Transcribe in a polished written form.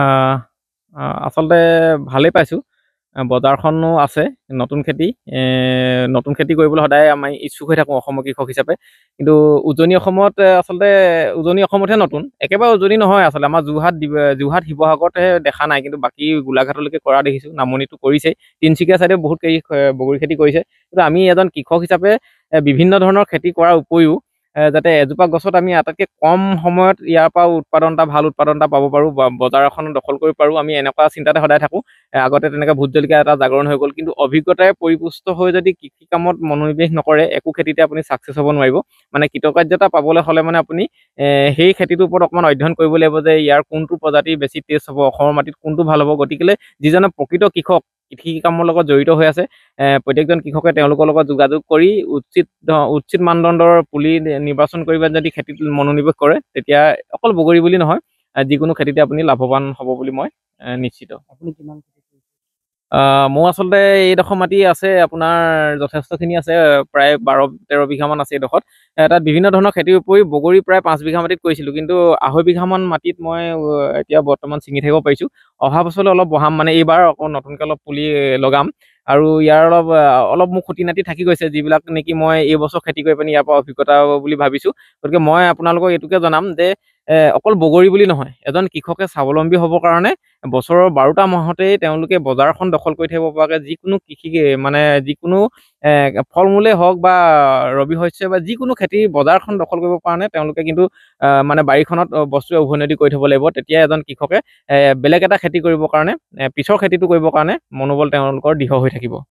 আহ, আচলতে ভালেই পাইছোঁ। বজাৰখনো আছে, নতুন খেতি নতুন খেতি কৰিবলৈ সদায় আমি ইচ্ছুক হৈ থাকোঁ অসমৰ কৃষক হিচাপে। কিন্তু উজনি অসমত আচলতে উজনি অসমতহে নতুন, একেবাৰে উজনি নহয় আচলতে। আমাৰ যোৰহাট শিৱসাগৰতহে দেখা নাই, কিন্তু বাকী গোলাঘাটলৈকে কৰা দেখিছোঁ। নামনিতো কৰিছেই, তিনিচুকীয়া চাইডে বহুত বগৰী খেতি কৰিছে। কিন্তু আমি এজন কৃষক হিচাপে বিভিন্ন ধৰণৰ খেতি কৰাৰ উপৰিও যাতে এজোপা গছত আমি আটাইতকৈ কম সময়ত ইয়াৰ পৰা ভাল উৎপাদন এটা পাব পাৰোঁ, বজাৰ এখন দখল কৰিব পাৰোঁ, আমি এনেকুৱা চিন্তাতে সদায় থাকোঁ। আগতে তেনেকৈ ভোট জলকীয়া এটা জাগৰণ হৈ গ'ল, কিন্তু অভিজ্ঞতাৰে পৰিপুষ্ট হৈ যদি কৃষি কামত মনোনিৱেশ নকৰে, একো খেতিতে আপুনি ছাকচেছ হ'ব নোৱাৰিব। মানে কৃতকাৰ্যতা পাবলৈ হ'লে মানে আপুনি সেই খেতিটোৰ ওপৰত অকণমান অধ্যয়ন কৰিব লাগিব যে ইয়াৰ কোনটো প্ৰজাতি বেছি টেষ্ট হ'ব, অসমৰ মাটিত কোনটো ভাল হ'ব। গতিকে যিজনে প্ৰকৃত কৃষক, কৃষি কামৰ লগত জড়িত হৈ আছে, প্ৰত্যেকজন কৃষকে তেওঁলোকৰ লগত যোগাযোগ কৰি উচিত মানদণ্ডৰ পুলি নিৰ্বাচন কৰি যদি খেতিত মনোনিৱেশ কৰে, তেতিয়া অকল বগৰী বুলি নহয়, যিকোনো খেতিতে আপুনি লাভৱান হ'ব বুলি মই নিশ্চিত। আপুনি কিমান? মোৰ আচলতে এইডোখৰ মাটি আছে আপোনাৰ যথেষ্টখিনি আছে, প্ৰায় 12-13 বিঘামান আছে এইডোখৰত। তাত বিভিন্ন ধৰণৰ খেতিৰ উপৰি বগৰী প্ৰায় 5 বিঘা মাটিত কৰিছিলোঁ, কিন্তু 2.5 বিঘামান মাটিত মই এতিয়া বৰ্তমান ছিঙি থাকিব পাৰিছোঁ। অহা বছৰলৈ অলপ বঢ়াম, মানে এইবাৰ আকৌ নতুনকৈ অলপ পুলি লগাম। আৰু ইয়াৰ অলপ মোক খুটি নাটি থাকি গৈছে, যিবিলাক নেকি মই এইবছৰ খেতি কৰি পিনি ইয়াৰ পৰা অভিজ্ঞতা বুলি ভাবিছোঁ। গতিকে মই আপোনালোকক এইটোকে জনাম যে অকল বগৰী বুলি নহয়, এজন কৃষকে স্বাৱলম্বী হ'বৰ কাৰণে বছৰৰ 12টা মাহতেই তেওঁলোকে বজাৰখন দখল কৰি থাকিব পৰাকৈ যিকোনো কৃষি, মানে যিকোনো ফল মূলেই হওক বা ৰবি শস্য বা যিকোনো খেতিৰ বজাৰখন দখল কৰিব কাৰণে তেওঁলোকে কিন্তু মানে বাৰীখনত বস্তুৱে উভৈনদী কৰি থ'ব লাগিব। তেতিয়া এজন কৃষকে বেলেগ এটা খেতি কৰিবৰ কাৰণে, পিছৰ খেতিটো কৰিবৰ কাৰণে মনোবল তেওঁলোকৰ দৃঢ় হৈ থাকিব।